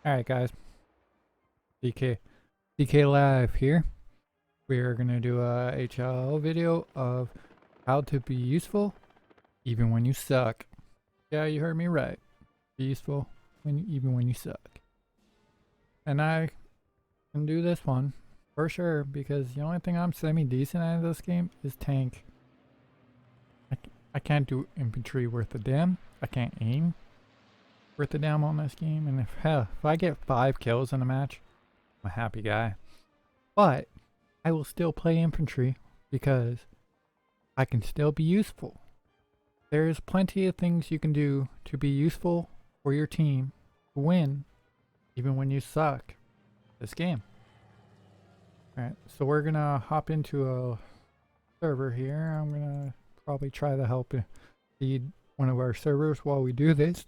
Alright guys, DK Live here. We are going to do a HL video of how to be useful even when you suck. Yeah, you heard me right. Be useful even when you suck. And I can do this one for sure because the only thing I'm semi-decent at this game is tank. I can't do infantry worth a damn. I can't aim worth a damn on this game, and if I get 5 kills in a match, I'm a happy guy. But I will still play infantry because I can still be useful. There's plenty of things you can do to be useful for your team to win even when you suck this game. Alright, so we're gonna hop into a server here. I'm gonna probably try to help lead one of our servers while we do this.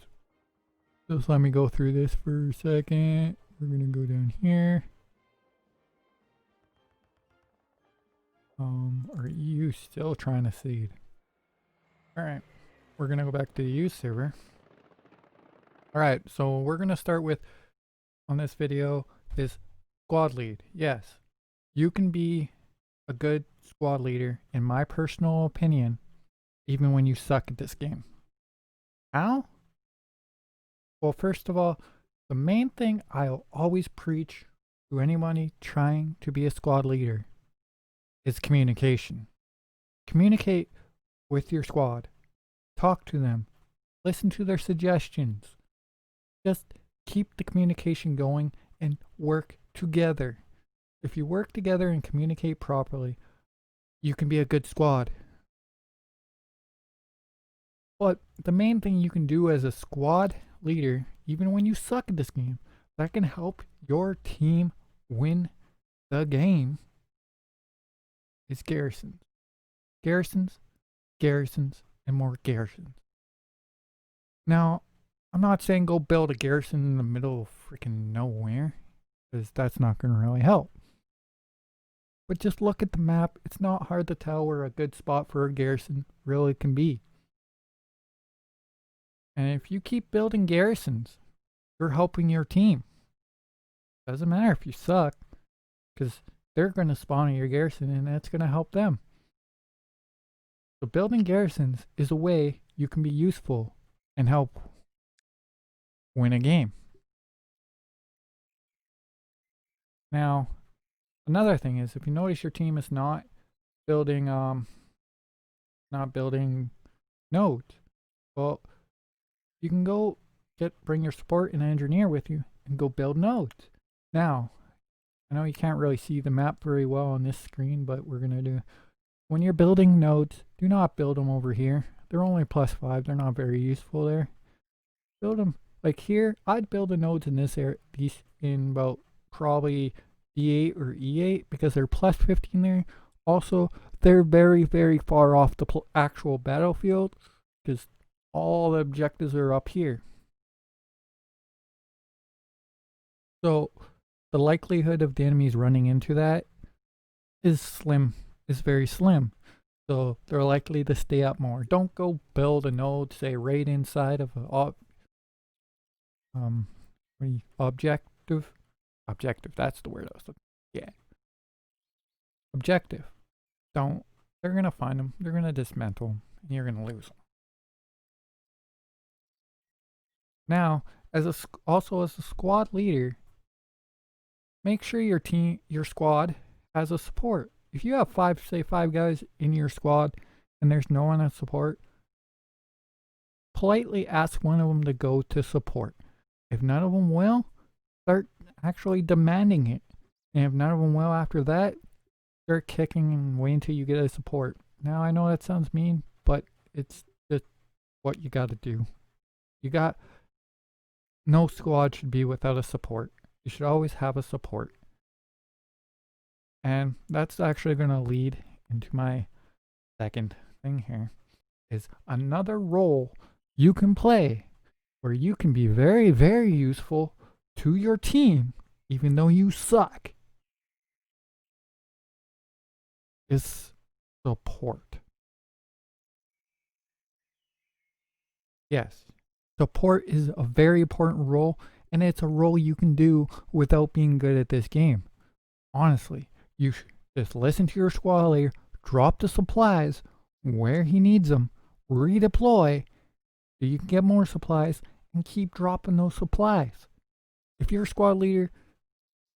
Just let me go through this for a second. We're gonna go down here. Are you still trying to seed? Alright, we're gonna go back to the U server. Alright, so we're gonna start with, on this video, is squad lead. Yes, you can be a good squad leader, in my personal opinion, even when you suck at this game. How? Well, first of all, the main thing I'll always preach to anybody trying to be a squad leader is communication. Communicate with your squad. Talk to them. Listen to their suggestions. Just keep the communication going and work together. If you work together and communicate properly, you can be a good squad. But the main thing you can do as a squad leader, even when you suck at this game, that can help your team win the game, is garrisons. Garrisons, garrisons, and more garrisons. Now, I'm not saying go build a garrison in the middle of freaking nowhere, because that's not going to really help. But just look at the map. It's not hard to tell where a good spot for a garrison really can be. And if you keep building garrisons, you're helping your team. Doesn't matter if you suck, because they're going to spawn in your garrison and that's going to help them. So building garrisons is a way you can be useful and help win a game. Now, another thing is, if you notice your team is not building nodes, well, you can go bring your support and engineer with you and go build nodes. Now, I know you can't really see the map very well on this screen, but we're going to do, when you're building nodes, do not build them over here. They're only +5. They're not very useful there. Build them like here. I'd build the nodes in this area, these in about probably D8 or E8 because they're +15 there. Also, they're very, very far off the actual battlefield because all the objectives are up here. So the likelihood of the enemies running into that is very slim. So they're likely to stay up more. Don't go build a node, say, right inside of a objective. Objective, that's the word I was looking for. Yeah. Objective. They're gonna find them. They're gonna dismantle them, and you're gonna lose them. Now, also as a squad leader, make sure your squad has a support. If you have 5 guys in your squad and there's no one at support, politely ask one of them to go to support. If none of them will, start actually demanding it. And if none of them will after that, start kicking and wait until you get a support. Now, I know that sounds mean, but it's just what you got to do. No squad should be without a support. You should always have a support. And that's actually going to lead into my second thing here, is another role you can play where you can be very, very useful to your team even though you suck, is support. Yes, support is a very important role, and it's a role you can do without being good at this game. Honestly, you should just listen to your squad leader, drop the supplies where he needs them, redeploy so you can get more supplies, and keep dropping those supplies. If your squad leader,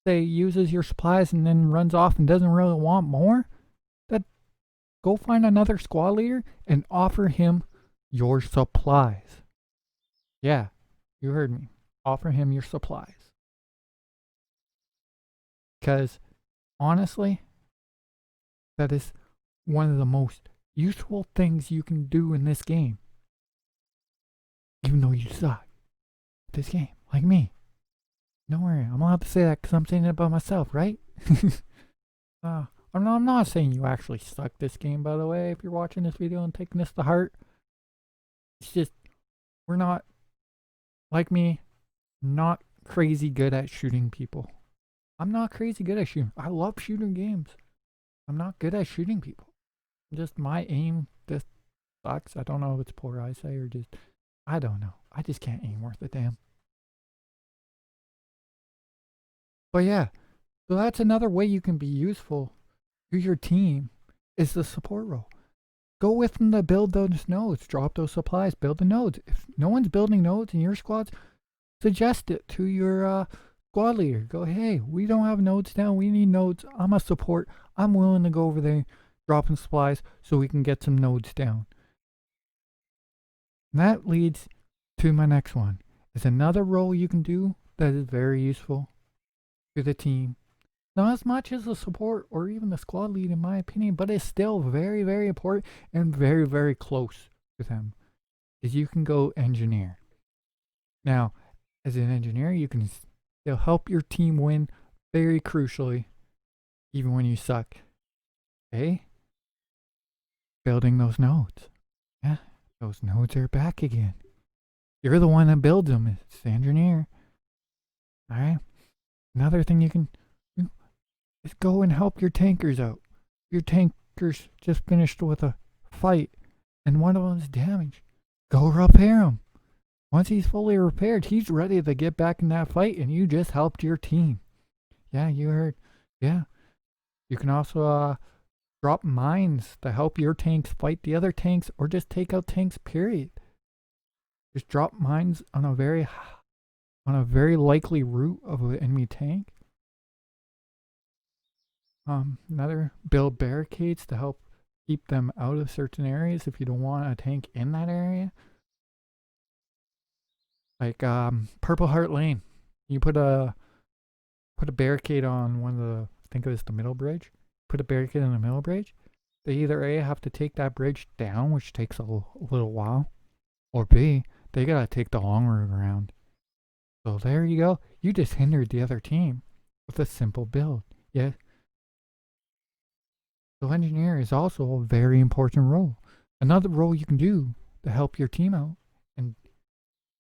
say, uses your supplies and then runs off and doesn't really want more, then go find another squad leader and offer him your supplies. Yeah, you heard me. Offer him your supplies. Because honestly, that is one of the most useful things you can do in this game. Even though you suck at this game, like me. Don't worry, I'm allowed to say that because I'm saying it about myself, right? I'm not saying you actually suck this game, by the way, if you're watching this video and taking this to heart. It's just, we're not, like me, not crazy good at shooting people. I'm not crazy good at shooting. I love shooting games. I'm not good at shooting people. Just my aim just sucks. I don't know if it's poor eyesight or just, I don't know. I just can't aim worth a damn. But yeah, so that's another way you can be useful to your team is the support role. Go with them to build those nodes, drop those supplies, build the nodes. If no one's building nodes in your squads, suggest it to your squad leader. Go, hey, we don't have nodes down. We need nodes. I'm a support. I'm willing to go over there, dropping supplies so we can get some nodes down. And that leads to my next one. It's another role you can do that is very useful to the team. Not as much as the support or even the squad lead, in my opinion, but it's still very, very important and very, very close to them. Is you can go engineer. Now, as an engineer, you can still help your team win very crucially, even when you suck. Okay? Building those nodes. Yeah, those nodes are back again. You're the one that builds them. It's the engineer. Alright? Another thing you can do is go and help your tankers out. Your tankers just finished with a fight and one of them's damaged. Go repair him. Once he's fully repaired, he's ready to get back in that fight and you just helped your team. Yeah, you heard. Yeah. You can also drop mines to help your tanks fight the other tanks or just take out tanks, period. Just drop mines on a very likely route of an enemy tank. Another, build barricades to help keep them out of certain areas if you don't want a tank in that area. Like Purple Heart Lane. You put a barricade on one of the, I think it was the middle bridge. Put a barricade on the middle bridge. They either A, have to take that bridge down, which takes a little while, or B, they gotta take the long route around. So there you go. You just hindered the other team with a simple build. Yeah. So engineer is also a very important role. Another role you can do to help your team out, and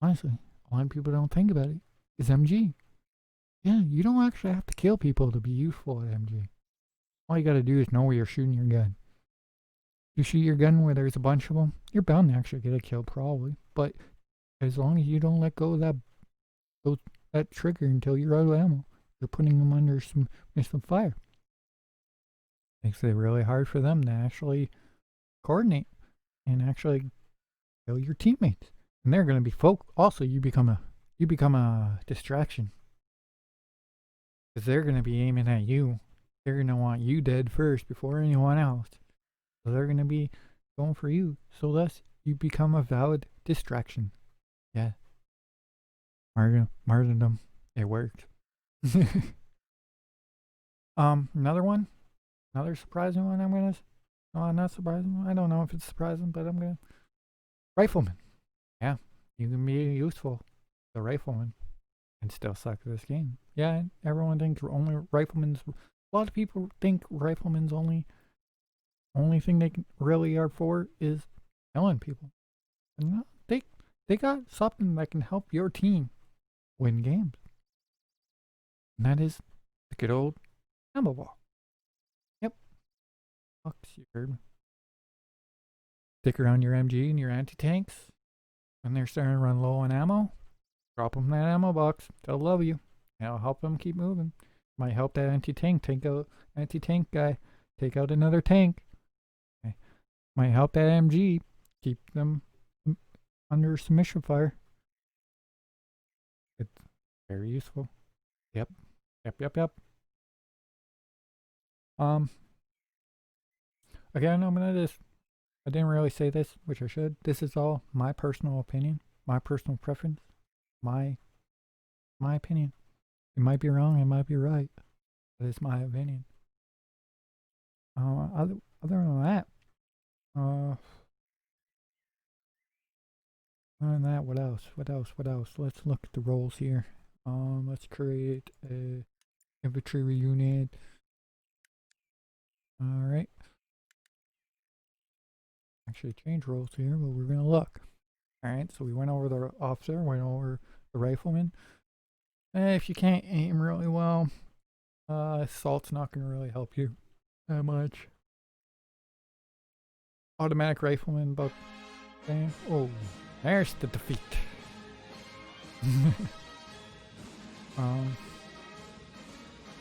honestly, a lot of people don't think about it, is MG. Yeah, you don't actually have to kill people to be useful at MG. All you gotta do is know where you're shooting your gun. You shoot your gun where there's a bunch of them, you're bound to actually get a kill probably. But as long as you don't let go of that trigger until you're out of ammo, you're putting them under some fire. Makes it really hard for them to actually coordinate and actually kill your teammates. And they're gonna be also you become a distraction. Because they're gonna be aiming at you. They're gonna want you dead first before anyone else. So they're gonna be going for you. So thus you become a valid distraction. Yeah. Martyrdom. It worked. Another surprising one no, not surprising. I don't know if it's surprising, but Rifleman. Yeah, you can be useful. The Rifleman and still suck at this game. Yeah, everyone thinks only Rifleman's, a lot of people think Rifleman's only thing they really are for is killing people. And no, they got something that can help your team win games. And that is the good old ammo ball. Yep. Fucks, you heard me. Stick around your MG and your anti-tanks when they're starting to run low on ammo. drop them that ammo box. They'll love you. It'll help them keep moving. Might help that anti-tank guy take out another tank. Okay. Might help that MG keep them under submission fire. It's very useful. Yep. Again, I didn't really say this, which I should. This is all my personal opinion, my personal preference, my opinion. It might be wrong, it might be right, but it's my opinion. Other than that, what else? Let's look at the roles here. Let's create a infantry unit. All right. Actually, change roles here, but we're gonna look. All right. So we went over the officer, went over the rifleman. If you can't aim really well, assault's not gonna really help you that much. Automatic rifleman, but oh, there's the defeat.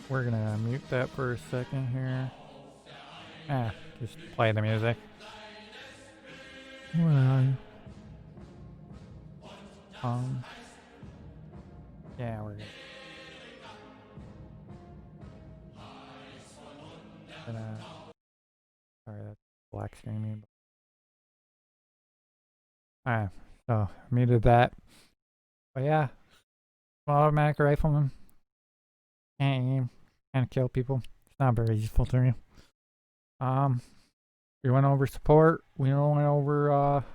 We're gonna mute that for a second here. Just play the music. Yeah, we're gonna. Sorry, that's black screen. So muted that. But yeah, automatic rifleman. Can't aim, can't kill people. It's not very useful to me. We went over support. We went over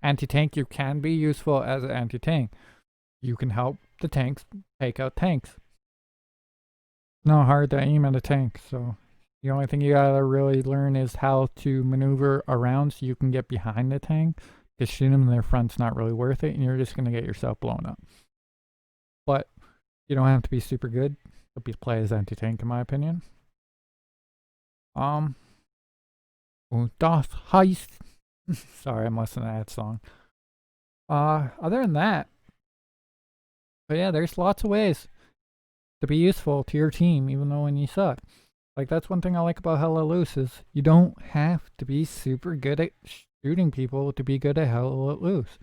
anti-tank. You can be useful as an anti-tank. You can help the tanks take out tanks. It's not hard to aim at a tank, so the only thing you gotta really learn is how to maneuver around so you can get behind the tank. Because shooting them in their front's not really worth it, and you're just gonna get yourself blown up. But you don't have to be super good to play as anti-tank, in my opinion. Das Heist. Sorry, I'm listening to that song. Other than that, but yeah, there's lots of ways to be useful to your team, even though when you suck. Like, that's one thing I like about Hell Let Loose is you don't have to be super good at shooting people to be good at Hell Let Loose.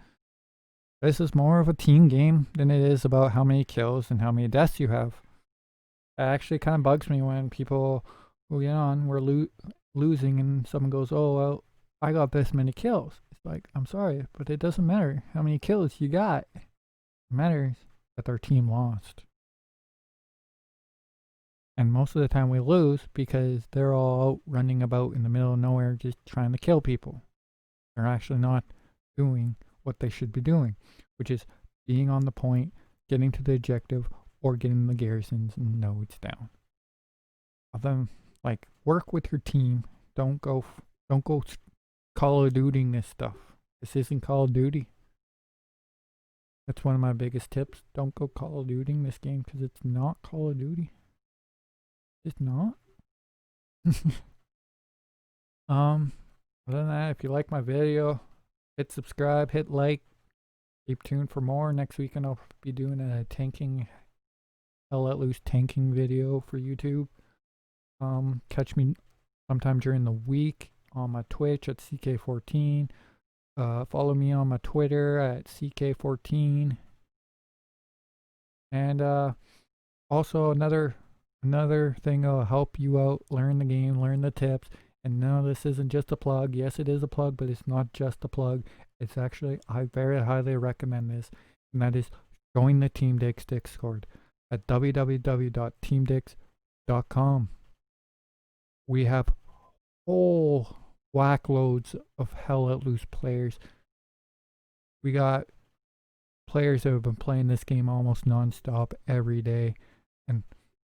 This is more of a team game than it is about how many kills and how many deaths you have. It actually kind of bugs me when people who get on were losing and someone goes, oh, well, I got this many kills. It's like, I'm sorry, but it doesn't matter how many kills you got. It matters that their team lost. And most of the time we lose because they're all out running about in the middle of nowhere just trying to kill people. They're actually not doing what they should be doing, which is being on the point, getting to the objective, or getting the garrisons and nodes down. Other than, work with your team. Don't go Call of Duty this stuff. This isn't Call of Duty. That's one of my biggest tips. Don't go Call of Duty this game because it's not Call of Duty. It's not. Other than that, if you like my video, hit subscribe, hit like, keep tuned for more. Next week I'll be doing a Hell Let Loose tanking video for YouTube. Catch me sometime during the week on my Twitch at CK14. Follow me on my Twitter at CK14. And also another thing that'll help you out, learn the game, learn the tips. And no, this isn't just a plug. Yes, it is a plug, but it's not just a plug. It's actually, I very highly recommend this, and that is join the TeamDix Discord at www.teamdix.com. We have whole whack loads of Hell Let Loose players. We got players that have been playing this game almost non-stop every day, and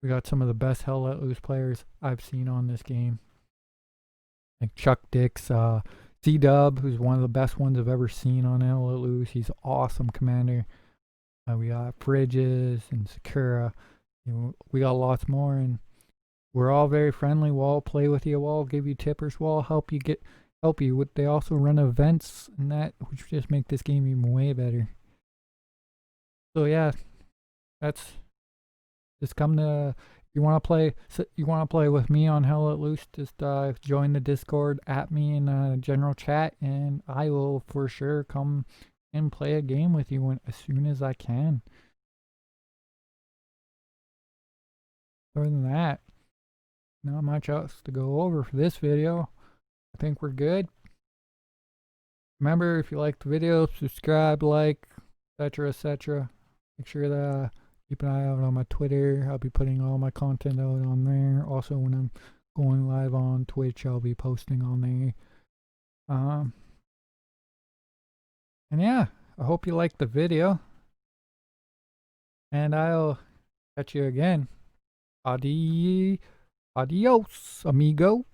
we got some of the best Hell Let Loose players I've seen on this game. Like Chuck Dix, C-Dub, who's one of the best ones I've ever seen on Hell Let Loose. He's an awesome commander. We got Bridges and Sakura. We got lots more, and we're all very friendly. We'll all play with you. We'll all give you tippers. We'll all help you. They also run events and that, which just make this game even way better. So yeah, that's just come to. You want to play? You want to play with me on Hell Let Loose? Just join the Discord, at me in a general chat, and I will for sure come and play a game with you as soon as I can. Other than that, not much else to go over for this video. I think we're good. Remember, if you like the video, subscribe, like, etc., etc. Make sure to keep an eye out on my Twitter. I'll be putting all my content out on there. Also, when I'm going live on Twitch, I'll be posting on there. And yeah, I hope you liked the video. And I'll catch you again. Adios, amigo.